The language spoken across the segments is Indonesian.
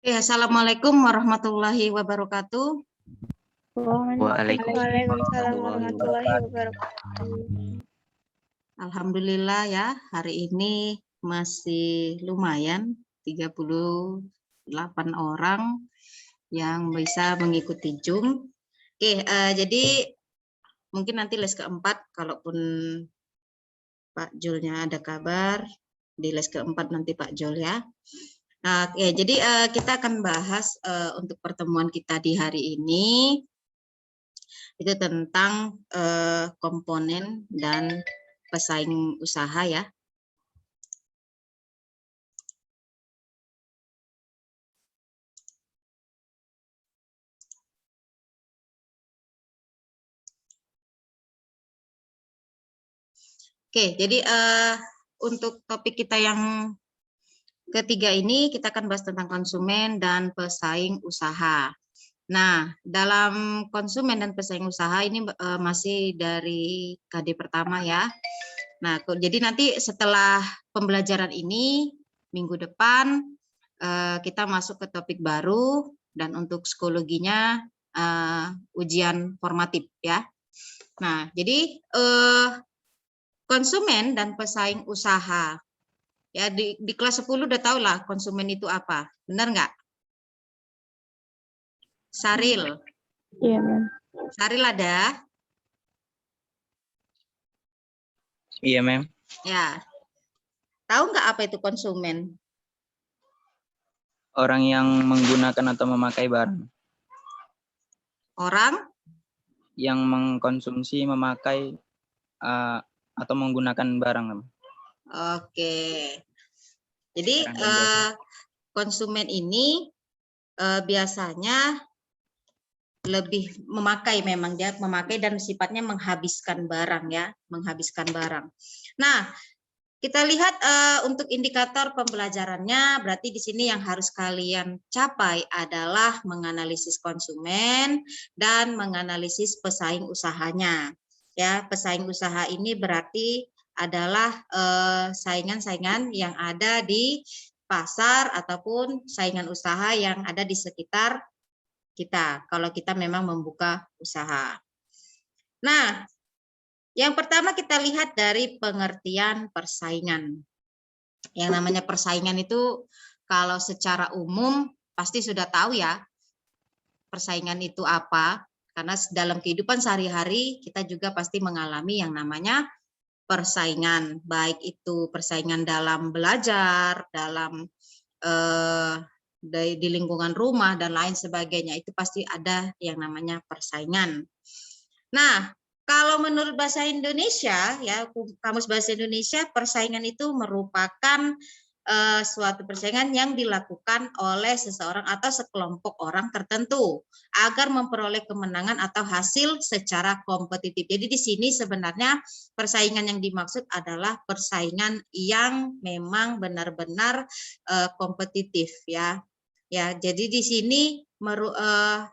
Assalamualaikum warahmatullahi wabarakatuh. Waalaikumsalam warahmatullahi wabarakatuh. Alhamdulillah ya, hari ini masih lumayan 38 orang yang bisa mengikuti Zoom. Jadi mungkin nanti les keempat, kalaupun Pak Julnya ada kabar, di les keempat nanti Pak Jul ya. Jadi kita akan bahas untuk pertemuan kita di hari ini itu tentang komponen dan pesaing usaha ya. Jadi untuk topik kita yang ketiga ini kita akan bahas tentang konsumen dan pesaing usaha. Nah, dalam konsumen dan pesaing usaha ini masih dari KD pertama ya. Nah, jadi nanti setelah pembelajaran ini minggu depan kita masuk ke topik baru dan untuk psikologinya ujian formatif ya. Nah, jadi konsumen dan pesaing usaha. Ya, di kelas 10 udah tahu lah konsumen itu apa. Benar nggak? Saril. Iya, Ma'am. Saril ada? Iya, Ma'am. Ya. Tahu nggak apa itu konsumen? Orang yang menggunakan atau memakai barang. Orang? Yang mengkonsumsi, memakai, atau menggunakan barang. Oke. Jadi konsumen ini biasanya lebih memakai, memang dia memakai dan sifatnya menghabiskan barang ya, menghabiskan barang. Nah, kita lihat untuk indikator pembelajarannya, berarti di sini yang harus kalian capai adalah menganalisis konsumen dan menganalisis pesaing usahanya. Ya, pesaing usaha ini berarti adalah saingan-saingan yang ada di pasar ataupun saingan usaha yang ada di sekitar kita, kalau kita memang membuka usaha. Nah, yang pertama kita lihat dari pengertian persaingan. Yang namanya persaingan itu kalau secara umum pasti sudah tahu ya, persaingan itu apa, karena dalam kehidupan sehari-hari kita juga pasti mengalami yang namanya persaingan, baik itu persaingan dalam belajar, dalam di lingkungan rumah dan lain sebagainya, itu pasti ada yang namanya persaingan. Nah, kalau menurut bahasa Indonesia ya, Kamus Bahasa Indonesia, persaingan itu merupakan suatu persaingan yang dilakukan oleh seseorang atau sekelompok orang tertentu agar memperoleh kemenangan atau hasil secara kompetitif. Jadi di sini sebenarnya persaingan yang dimaksud adalah persaingan yang memang benar-benar kompetitif ya. Ya, jadi di sini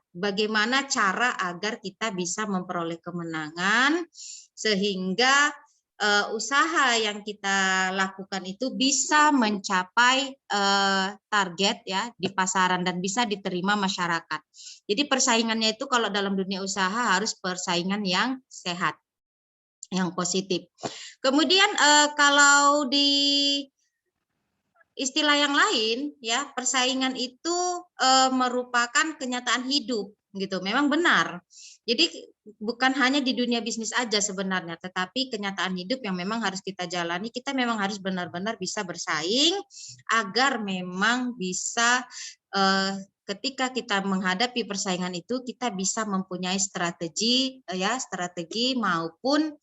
bagaimana cara agar kita bisa memperoleh kemenangan sehingga usaha yang kita lakukan itu bisa mencapai target ya di pasaran dan bisa diterima masyarakat. Jadi persaingannya itu kalau dalam dunia usaha harus persaingan yang sehat, yang positif. Kemudian kalau di istilah yang lain ya, persaingan itu merupakan kenyataan hidup gitu. Memang benar. Jadi bukan hanya di dunia bisnis aja sebenarnya, tetapi kenyataan hidup yang memang harus kita jalani. Kita memang harus benar-benar bisa bersaing agar memang bisa ketika kita menghadapi persaingan itu kita bisa mempunyai strategi ya, strategi maupun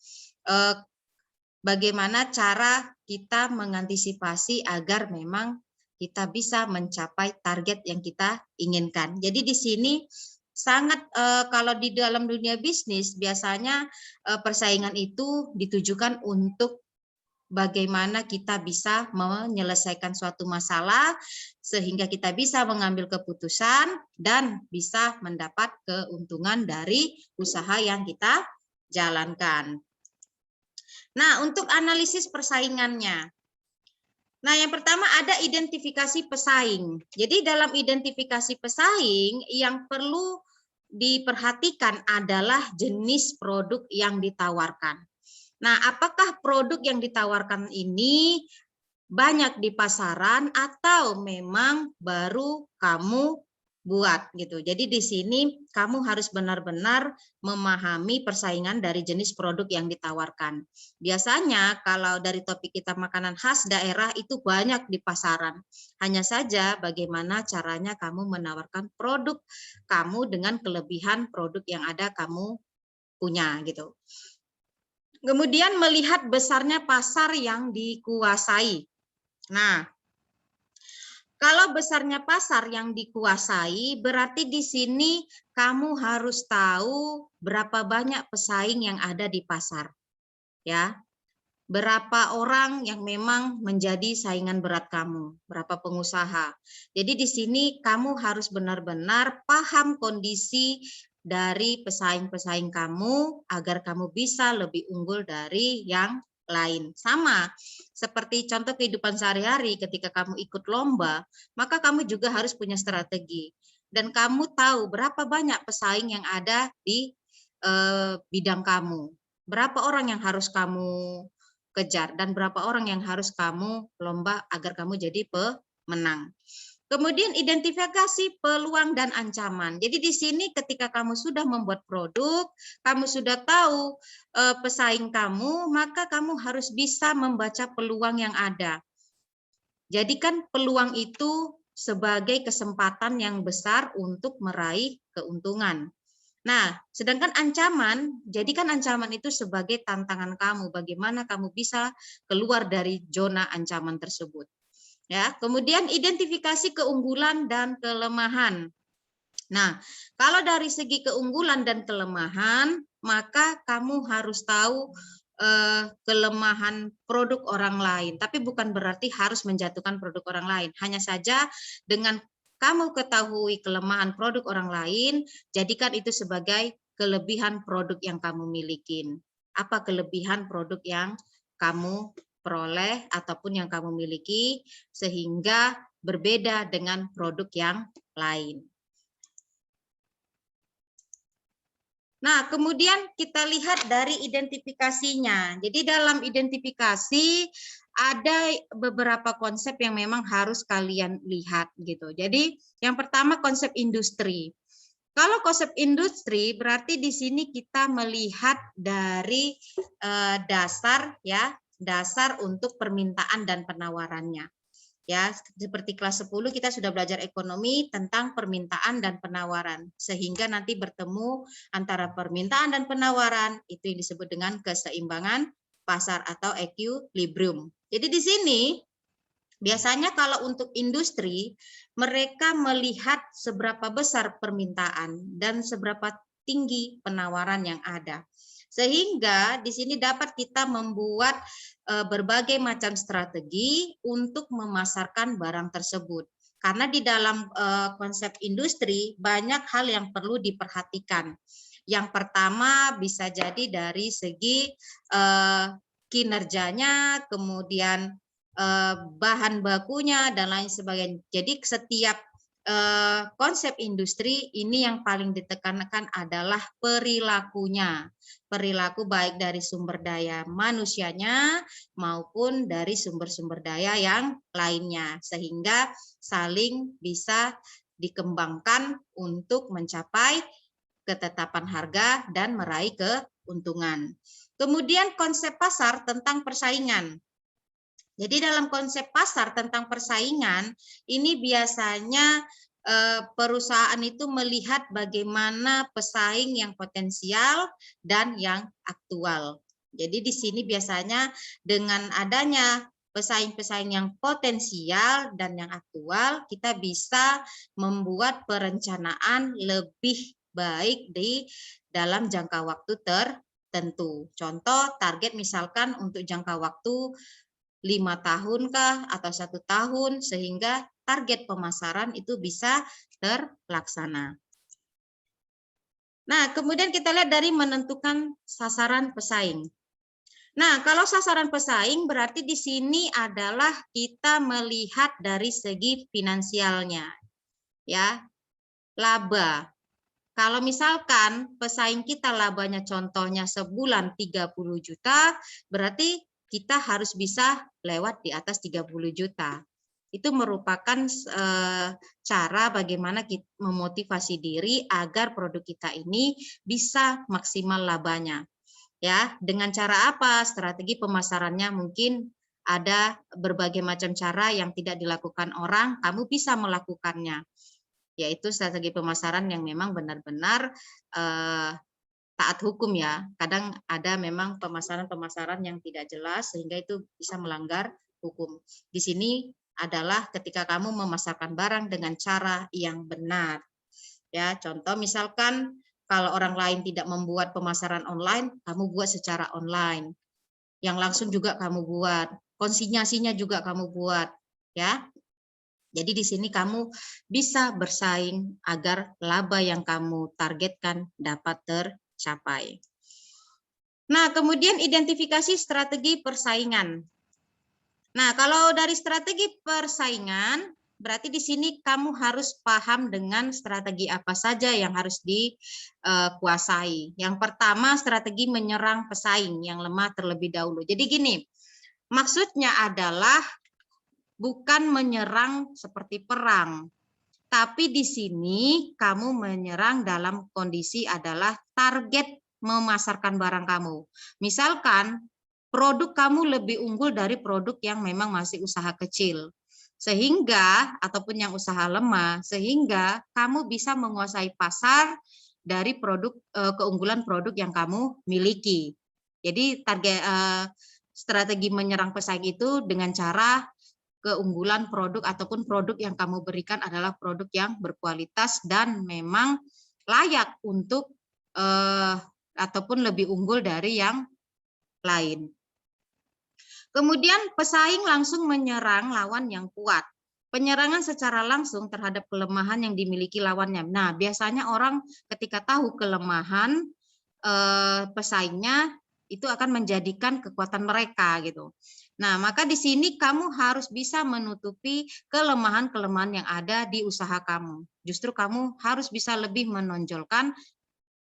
bagaimana cara kita mengantisipasi agar memang kita bisa mencapai target yang kita inginkan. Jadi di sini sangat kalau di dalam dunia bisnis biasanya persaingan itu ditujukan untuk bagaimana kita bisa menyelesaikan suatu masalah sehingga kita bisa mengambil keputusan dan bisa mendapat keuntungan dari usaha yang kita jalankan. Nah, untuk analisis persaingannya. Nah, yang pertama ada identifikasi pesaing. Jadi dalam identifikasi pesaing yang perlu diperhatikan adalah jenis produk yang ditawarkan. Nah, apakah produk yang ditawarkan ini banyak di pasaran atau memang baru kamu buat gitu. Jadi di sini kamu harus benar-benar memahami persaingan dari jenis produk yang ditawarkan. Biasanya kalau dari topik kita makanan khas daerah itu banyak di pasaran. Hanya saja bagaimana caranya kamu menawarkan produk kamu dengan kelebihan produk yang ada kamu punya gitu. Kemudian melihat besarnya pasar yang dikuasai. Nah, kalau besarnya pasar yang dikuasai, berarti di sini kamu harus tahu berapa banyak pesaing yang ada di pasar. Ya. Berapa orang yang memang menjadi saingan berat kamu, berapa pengusaha. Jadi di sini kamu harus benar-benar paham kondisi dari pesaing-pesaing kamu agar kamu bisa lebih unggul dari yang lain. Sama seperti contoh kehidupan sehari-hari ketika kamu ikut lomba, maka kamu juga harus punya strategi. Dan kamu tahu berapa banyak pesaing yang ada di bidang kamu. Berapa orang yang harus kamu kejar dan berapa orang yang harus kamu lomba agar kamu jadi pemenang. Kemudian identifikasi peluang dan ancaman. Jadi di sini ketika kamu sudah membuat produk, kamu sudah tahu pesaing kamu, maka kamu harus bisa membaca peluang yang ada. Jadikan peluang itu sebagai kesempatan yang besar untuk meraih keuntungan. Nah, sedangkan ancaman, jadikan ancaman itu sebagai tantangan kamu, bagaimana kamu bisa keluar dari zona ancaman tersebut. Ya, kemudian identifikasi keunggulan dan kelemahan. Nah, kalau dari segi keunggulan dan kelemahan, maka kamu harus tahu kelemahan produk orang lain, tapi bukan berarti harus menjatuhkan produk orang lain. Hanya saja dengan kamu ketahui kelemahan produk orang lain, jadikan itu sebagai kelebihan produk yang kamu miliki. Apa kelebihan produk yang kamu peroleh ataupun yang kamu miliki sehingga berbeda dengan produk yang lain. Nah, kemudian kita lihat dari identifikasinya. Jadi dalam identifikasi ada beberapa konsep yang memang harus kalian lihat gitu. Jadi yang pertama konsep industri. Kalau konsep industri berarti di sini kita melihat dari dasar ya, dasar untuk permintaan dan penawarannya. Ya, seperti kelas 10 kita sudah belajar ekonomi tentang permintaan dan penawaran. Sehingga nanti bertemu antara permintaan dan penawaran, itu yang disebut dengan keseimbangan pasar atau equilibrium. Jadi di sini biasanya kalau untuk industri, mereka melihat seberapa besar permintaan dan seberapa tinggi penawaran yang ada. Sehingga di sini dapat kita membuat berbagai macam strategi untuk memasarkan barang tersebut. Karena di dalam konsep industri banyak hal yang perlu diperhatikan. Yang pertama bisa jadi dari segi kinerjanya, kemudian bahan bakunya dan lain sebagainya. Jadi setiap konsep industri ini yang paling ditekankan adalah perilakunya. Perilaku baik dari sumber daya manusianya maupun dari sumber-sumber daya yang lainnya. Sehingga saling bisa dikembangkan untuk mencapai ketetapan harga dan meraih keuntungan. Kemudian konsep pasar tentang persaingan. Jadi dalam konsep pasar tentang persaingan, ini biasanya perusahaan itu melihat bagaimana pesaing yang potensial dan yang aktual. Jadi di sini biasanya dengan adanya pesaing-pesaing yang potensial dan yang aktual, kita bisa membuat perencanaan lebih baik di dalam jangka waktu tertentu. Contoh target misalkan untuk jangka waktu 5 tahun kah atau 1 tahun sehingga target pemasaran itu bisa terlaksana. Nah, kemudian kita lihat dari menentukan sasaran pesaing. Nah, kalau sasaran pesaing berarti di sini adalah kita melihat dari segi finansialnya, ya, laba. Kalau misalkan pesaing kita labanya contohnya sebulan 30 juta, berarti kita harus bisa lewat di atas 30 juta. Itu merupakan cara bagaimana kita memotivasi diri agar produk kita ini bisa maksimal labanya. Ya, dengan cara apa? Strategi pemasarannya mungkin ada berbagai macam cara yang tidak dilakukan orang, kamu bisa melakukannya. Yaitu strategi pemasaran yang memang benar-benar taat hukum ya. Kadang ada memang pemasaran-pemasaran yang tidak jelas sehingga itu bisa melanggar hukum. Di sini adalah ketika kamu memasarkan barang dengan cara yang benar. Ya, contoh misalkan kalau orang lain tidak membuat pemasaran online, kamu buat secara online. Yang langsung juga kamu buat, konsinyasinya juga kamu buat, ya. Jadi di sini kamu bisa bersaing agar laba yang kamu targetkan dapat tercapai. Nah, kemudian identifikasi strategi persaingan. Nah, kalau dari strategi persaingan, berarti di sini kamu harus paham dengan strategi apa saja yang harus dikuasai. Yang pertama, strategi menyerang pesaing yang lemah terlebih dahulu. Jadi gini, maksudnya adalah bukan menyerang seperti perang, tapi di sini kamu menyerang dalam kondisi adalah target memasarkan barang kamu. Misalkan produk kamu lebih unggul dari produk yang memang masih usaha kecil. Sehingga, ataupun yang usaha lemah, sehingga kamu bisa menguasai pasar dari produk keunggulan produk yang kamu miliki. Jadi target strategi menyerang pesaing itu dengan cara keunggulan produk ataupun produk yang kamu berikan adalah produk yang berkualitas dan memang layak untuk ataupun lebih unggul dari yang lain. Kemudian pesaing langsung menyerang lawan yang kuat. Penyerangan secara langsung terhadap kelemahan yang dimiliki lawannya. Nah, biasanya orang ketika tahu kelemahan pesaingnya itu akan menjadikan kekuatan mereka gitu. Nah, maka di sini kamu harus bisa menutupi kelemahan-kelemahan yang ada di usaha kamu. Justru kamu harus bisa lebih menonjolkan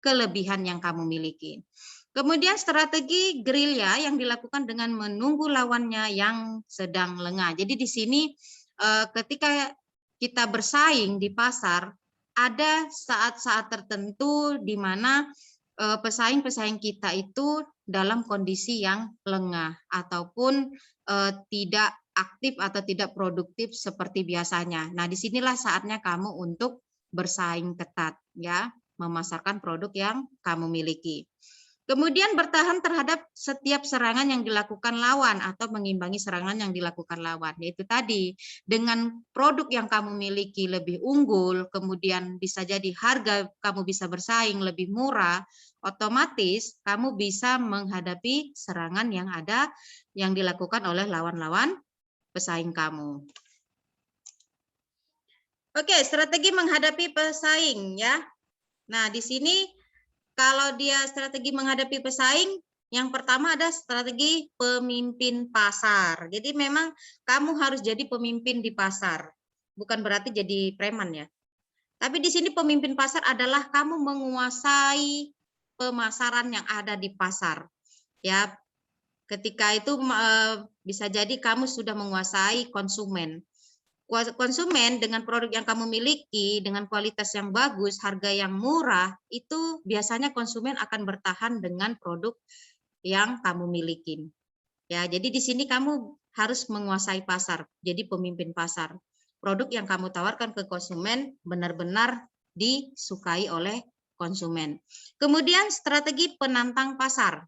kelebihan yang kamu miliki. Kemudian strategi gerilya yang dilakukan dengan menunggu lawannya yang sedang lengah. Jadi di sini ketika kita bersaing di pasar, ada saat-saat tertentu di mana pesaing-pesaing kita itu dalam kondisi yang lengah ataupun tidak aktif atau tidak produktif seperti biasanya. Nah, disinilah saatnya kamu untuk bersaing ketat, ya, memasarkan produk yang kamu miliki. Kemudian bertahan terhadap setiap serangan yang dilakukan lawan atau mengimbangi serangan yang dilakukan lawan. Yaitu tadi, dengan produk yang kamu miliki lebih unggul, kemudian bisa jadi harga kamu bisa bersaing lebih murah, otomatis kamu bisa menghadapi serangan yang ada yang dilakukan oleh lawan-lawan pesaing kamu. Oke, strategi menghadapi pesaing ya. Nah, di sini kalau dia strategi menghadapi pesaing, yang pertama ada strategi pemimpin pasar. Jadi memang kamu harus jadi pemimpin di pasar. Bukan berarti jadi preman ya. Tapi di sini pemimpin pasar adalah kamu menguasai pemasaran yang ada di pasar. Ya, ketika itu bisa jadi kamu sudah menguasai konsumen. Konsumen dengan produk yang kamu miliki, dengan kualitas yang bagus, harga yang murah, itu biasanya konsumen akan bertahan dengan produk yang kamu miliki. Ya, jadi di sini kamu harus menguasai pasar, jadi pemimpin pasar. Produk yang kamu tawarkan ke konsumen benar-benar disukai oleh konsumen. Kemudian strategi penantang pasar.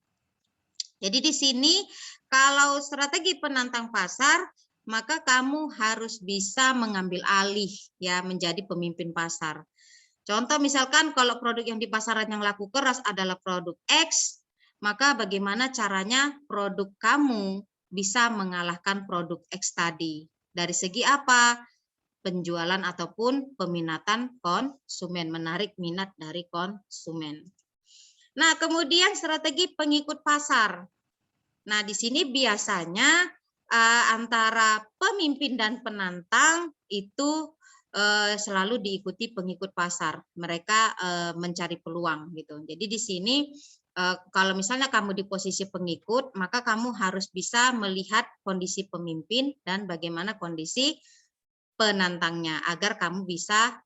Jadi di sini kalau strategi penantang pasar, maka kamu harus bisa mengambil alih ya menjadi pemimpin pasar. Contoh misalkan kalau produk yang di pasaran yang laku keras adalah produk X, maka bagaimana caranya produk kamu bisa mengalahkan produk X tadi? Dari segi apa? Penjualan ataupun peminatan konsumen, menarik minat dari konsumen. Nah, kemudian strategi pengikut pasar. Nah, di sini biasanya antara pemimpin dan penantang itu selalu diikuti pengikut pasar. Mereka mencari peluang gitu. Jadi di sini kalau misalnya kamu di posisi pengikut, maka kamu harus bisa melihat kondisi pemimpin dan bagaimana kondisi penantangnya agar kamu bisa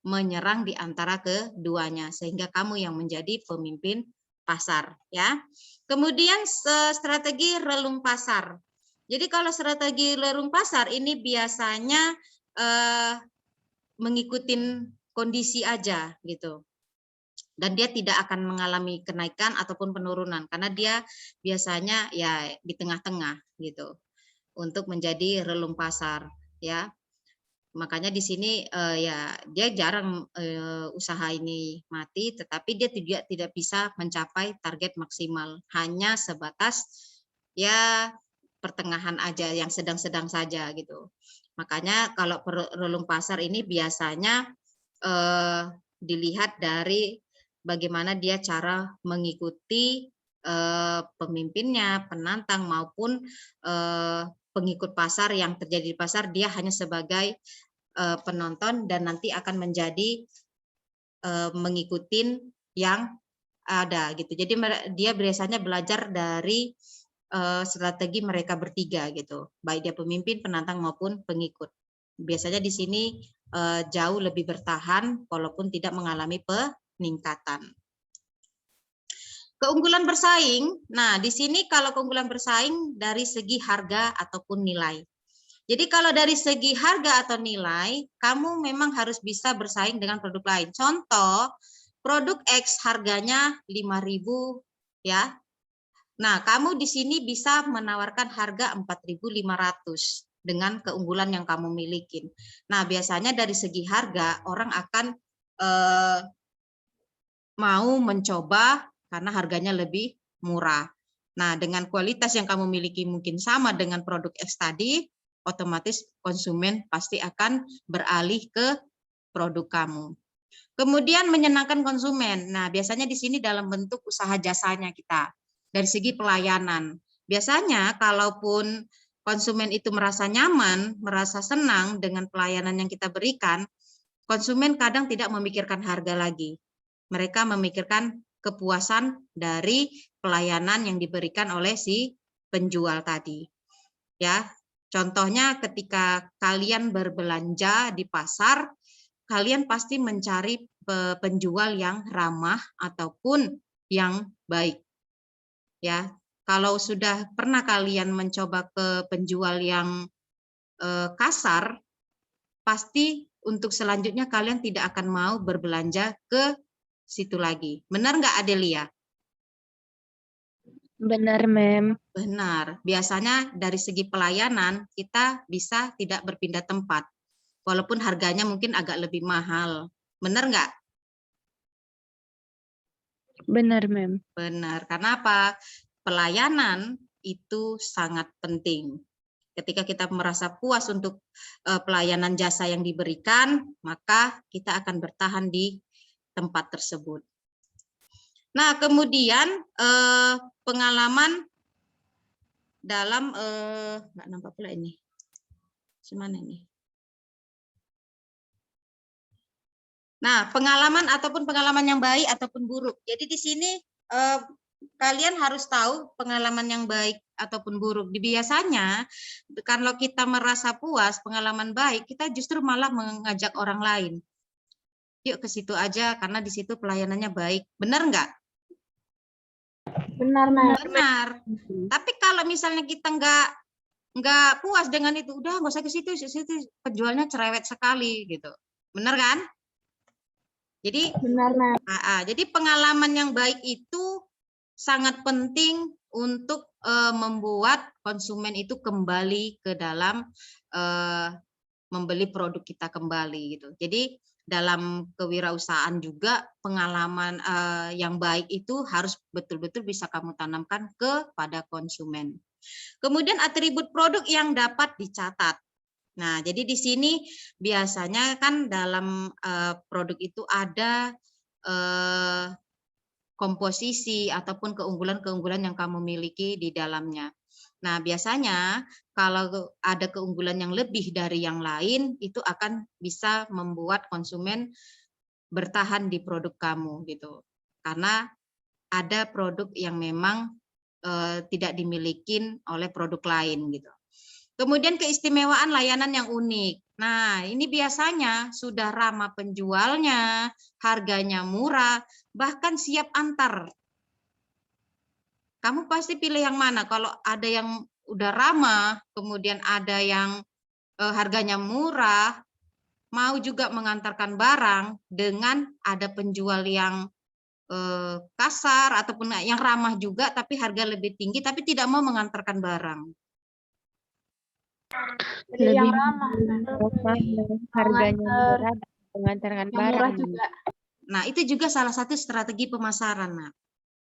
menyerang di antara keduanya sehingga kamu yang menjadi pemimpin pasar ya. Kemudian strategi relung pasar. Jadi kalau strategi relung pasar ini biasanya mengikuti kondisi aja gitu. Dan dia tidak akan mengalami kenaikan ataupun penurunan karena dia biasanya ya di tengah-tengah gitu untuk menjadi relung pasar ya. Makanya di sini ya dia jarang usaha ini mati, tetapi dia tidak bisa mencapai target maksimal, hanya sebatas ya pertengahan aja, yang sedang-sedang saja gitu. Makanya kalau relung pasar ini biasanya dilihat dari bagaimana dia cara mengikuti pemimpinnya, penantang maupun pengikut pasar yang terjadi di pasar, dia hanya sebagai penonton dan nanti akan menjadi mengikuti yang ada gitu. Jadi dia biasanya belajar dari strategi mereka bertiga gitu, baik dia pemimpin, penantang maupun pengikut. Biasanya di sini jauh lebih bertahan walaupun tidak mengalami peningkatan. Keunggulan bersaing. Nah, di sini kalau keunggulan bersaing dari segi harga ataupun nilai. Jadi kalau dari segi harga atau nilai, kamu memang harus bisa bersaing dengan produk lain. Contoh, produk X harganya 5.000 ya. Nah, kamu di sini bisa menawarkan harga 4.500 dengan keunggulan yang kamu miliki. Nah, biasanya dari segi harga orang akan mau mencoba karena harganya lebih murah. Nah, dengan kualitas yang kamu miliki mungkin sama dengan produk X tadi, otomatis konsumen pasti akan beralih ke produk kamu. Kemudian menyenangkan konsumen. Nah, biasanya di sini dalam bentuk usaha jasanya kita. Dari segi pelayanan. Biasanya kalaupun konsumen itu merasa nyaman, merasa senang dengan pelayanan yang kita berikan, konsumen kadang tidak memikirkan harga lagi. Mereka memikirkan kepuasan dari pelayanan yang diberikan oleh si penjual tadi. Ya, contohnya ketika kalian berbelanja di pasar, kalian pasti mencari penjual yang ramah ataupun yang baik. Ya, kalau sudah pernah kalian mencoba ke penjual yang kasar, pasti untuk selanjutnya kalian tidak akan mau berbelanja ke situ lagi. Benar nggak Adelia? Benar, Mem. Benar. Biasanya dari segi pelayanan kita bisa tidak berpindah tempat. Walaupun harganya mungkin agak lebih mahal. Benar nggak? Benar, Mem. Benar. Karena apa? Pelayanan itu sangat penting. Ketika kita merasa puas untuk pelayanan jasa yang diberikan, maka kita akan bertahan di tempat tersebut. Nah, kemudian pengalaman dalam nggak nampak pula ini. Gimana ini? Nah, pengalaman ataupun pengalaman yang baik ataupun buruk. Jadi di sini kalian harus tahu pengalaman yang baik ataupun buruk. Biasanya kalau kita merasa puas, pengalaman baik, kita justru malah mengajak orang lain. Yuk ke situ aja karena di situ pelayanannya baik. Benar nggak? Benar, Mem. Benar. Tapi kalau misalnya kita nggak puas dengan itu, udah nggak usah ke situ, penjualnya cerewet sekali gitu. Benar kan? Jadi Benar, Mem. Jadi pengalaman yang baik itu sangat penting untuk membuat konsumen itu kembali ke dalam membeli produk kita kembali gitu. Jadi dalam kewirausahaan juga pengalaman yang baik itu harus betul-betul bisa kamu tanamkan kepada konsumen. Kemudian atribut produk yang dapat dicatat. Nah, jadi di sini biasanya kan dalam produk itu ada komposisi ataupun keunggulan-keunggulan yang kamu miliki di dalamnya. Nah, biasanya kalau ada keunggulan yang lebih dari yang lain, itu akan bisa membuat konsumen bertahan di produk kamu gitu. Karena ada produk yang memang tidak dimiliki oleh produk lain gitu. Kemudian keistimewaan layanan yang unik. Nah, ini biasanya sudah ramah penjualnya, harganya murah, bahkan siap antar. Kamu pasti pilih yang mana? Kalau ada yang udah ramah, kemudian ada yang harganya murah, mau juga mengantarkan barang dengan ada penjual yang kasar ataupun yang ramah juga tapi harga lebih tinggi tapi tidak mau mengantarkan barang. Pilih yang Lebih ramah, harganya murah dan mengantarkan yang murah barang. juga. Nah, itu juga salah satu strategi pemasaran. Nah,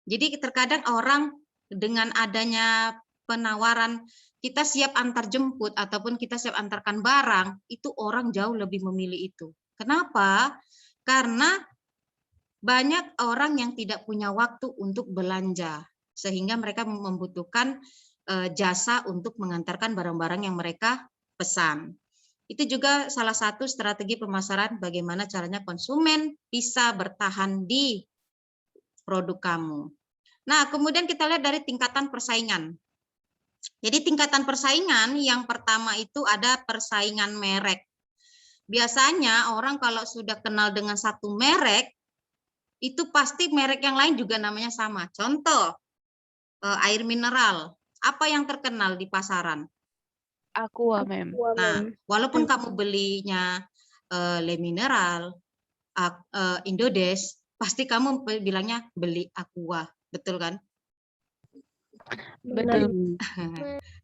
jadi terkadang orang dengan adanya penawaran kita siap antar jemput ataupun kita siap antarkan barang, itu orang jauh lebih memilih itu. Kenapa? Karena banyak orang yang tidak punya waktu untuk belanja, sehingga mereka membutuhkan jasa untuk mengantarkan barang-barang yang mereka pesan. Itu juga salah satu strategi pemasaran bagaimana caranya konsumen bisa bertahan di produk kamu. Nah, kemudian kita lihat dari tingkatan persaingan. Jadi tingkatan persaingan yang pertama itu ada persaingan merek. Biasanya orang kalau sudah kenal dengan satu merek, itu pasti merek yang lain juga namanya sama. Contoh, air mineral. Apa yang terkenal di pasaran? Aqua, mem. Nah, walaupun kamu belinya Le Mineral, Indodes, pasti kamu bilangnya beli Aqua, betul kan? Betul.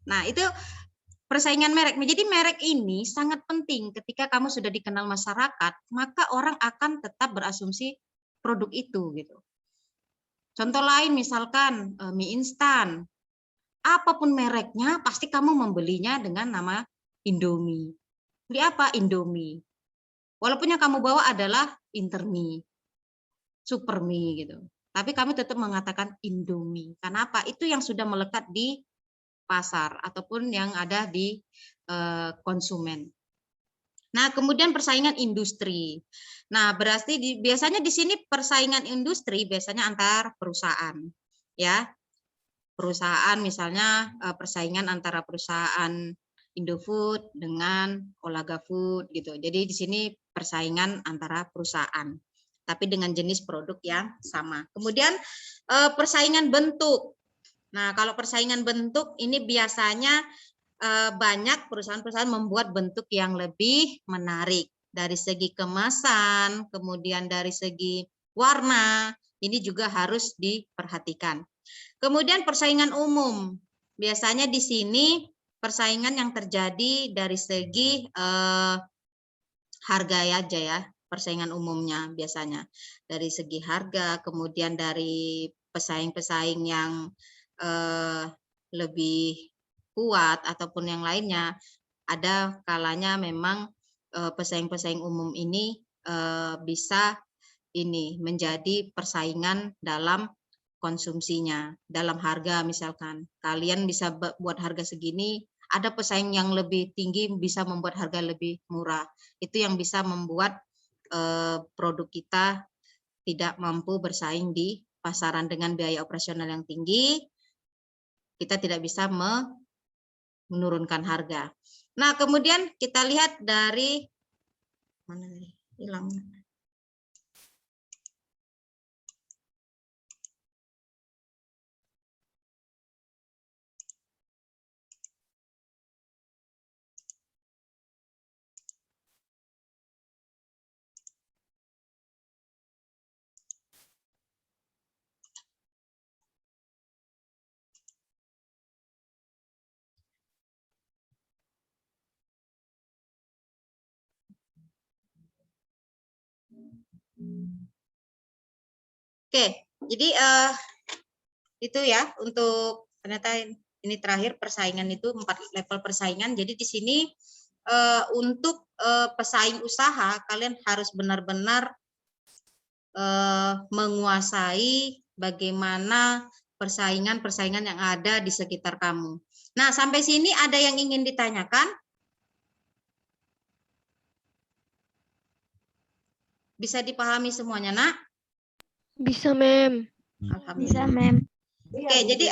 Nah, itu persaingan merek. Jadi merek ini sangat penting ketika kamu sudah dikenal masyarakat, maka orang akan tetap berasumsi produk itu gitu. Contoh lain misalkan mie instan. Apapun mereknya pasti kamu membelinya dengan nama Indomie. Beli apa? Indomie. Walaupun yang kamu bawa adalah Intermie, Supermie gitu. Tapi kami tetap mengatakan Indomie. Karena apa? Itu yang sudah melekat di pasar ataupun yang ada di konsumen. Nah, kemudian persaingan industri. Nah, berarti biasanya di sini persaingan industri biasanya antar perusahaan, ya. Perusahaan misalnya persaingan antara perusahaan Indofood dengan Olaga Food gitu. Jadi di sini persaingan antara perusahaan, tapi dengan jenis produk yang sama. Kemudian persaingan bentuk. Nah, kalau persaingan bentuk ini biasanya banyak perusahaan-perusahaan membuat bentuk yang lebih menarik dari segi kemasan, kemudian dari segi warna, ini juga harus diperhatikan. Kemudian persaingan umum, biasanya di sini persaingan yang terjadi dari segi harga aja ya, persaingan umumnya biasanya dari segi harga, kemudian dari pesaing-pesaing yang lebih kuat ataupun yang lainnya. Ada kalanya memang pesaing-pesaing umum ini bisa ini menjadi persaingan dalam konsumsinya, dalam harga misalkan. Kalian bisa buat harga segini, ada pesaing yang lebih tinggi bisa membuat harga lebih murah. Itu yang bisa membuat produk kita tidak mampu bersaing di pasaran dengan biaya operasional yang tinggi. Kita tidak bisa menurunkan harga. Nah, kemudian kita lihat dari mana nih? Hilang. Oke, jadi itu ya untuk ternyata ini terakhir persaingan itu 4 level persaingan. Jadi di sini untuk pesaing usaha kalian harus benar-benar menguasai bagaimana persaingan-persaingan yang ada di sekitar kamu. Nah, sampai sini ada yang ingin ditanyakan? Bisa dipahami semuanya, Nak? Bisa, Mem. Alhamdulillah. Oke, jadi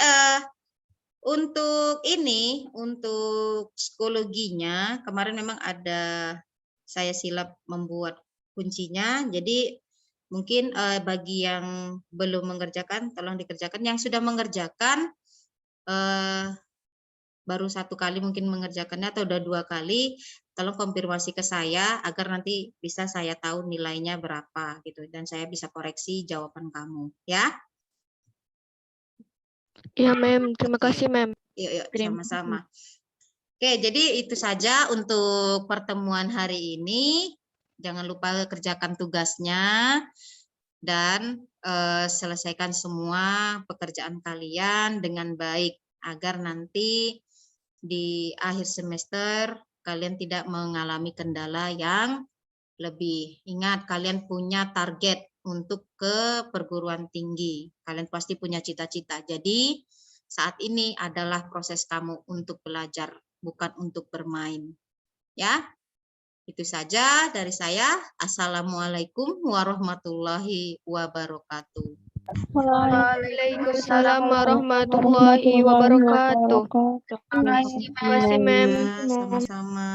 untuk ini, untuk psikologinya, kemarin memang ada saya silap membuat kuncinya. Jadi mungkin bagi yang belum mengerjakan, tolong dikerjakan. Yang sudah mengerjakan, baru 1 kali mungkin mengerjakannya atau udah 2 kali, tolong konfirmasi ke saya agar nanti bisa saya tahu nilainya berapa gitu dan saya bisa koreksi jawaban kamu, ya. Iya, Mem. Terima kasih, Mem. Yuk, Terima sama-sama. Oke, jadi itu saja untuk pertemuan hari ini. Jangan lupa kerjakan tugasnya dan selesaikan semua pekerjaan kalian dengan baik agar nanti di akhir semester kalian tidak mengalami kendala yang lebih. Ingat, kalian punya target untuk ke perguruan tinggi. Kalian pasti punya cita-cita. Jadi saat ini adalah proses kamu untuk belajar, bukan untuk bermain. Ya, itu saja dari saya. Assalamualaikum warahmatullahi wabarakatuh. Waalaikumsalam warahmatullahi wabarakatuh. Terima kasih, Mem. Ya, sama-sama.